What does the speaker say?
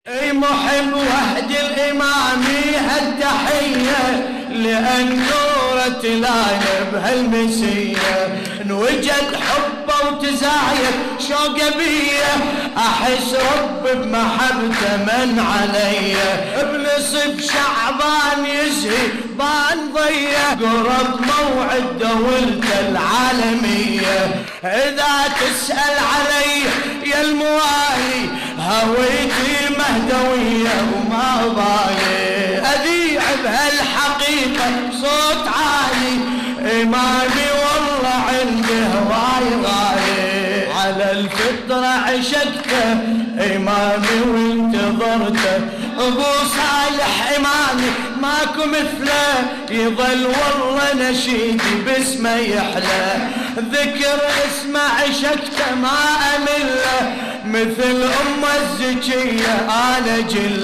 اي محب وحد الامامي هالتحيه لان نوره تلاين بهالمسيه انوجد حبه وتزايد شوقه بيه احس رب بمحبته من عليه بنصف شعبان يزهي بان ضيه قرب موعد دولته العالميه اذا تسال علي يا الموالي هويتي مهدوية وما بالي أذيع بهالحقيقة صوت عالي إمامي والله عنده هواي غالي على الفطرة عشقته إمامي وانتظرته أبو صالح إمامي ماكو مثله يظل والله نشيدي باسمه يحلى ذكر اسمه عشقته ما أمله مثل أم الزكية أنا جل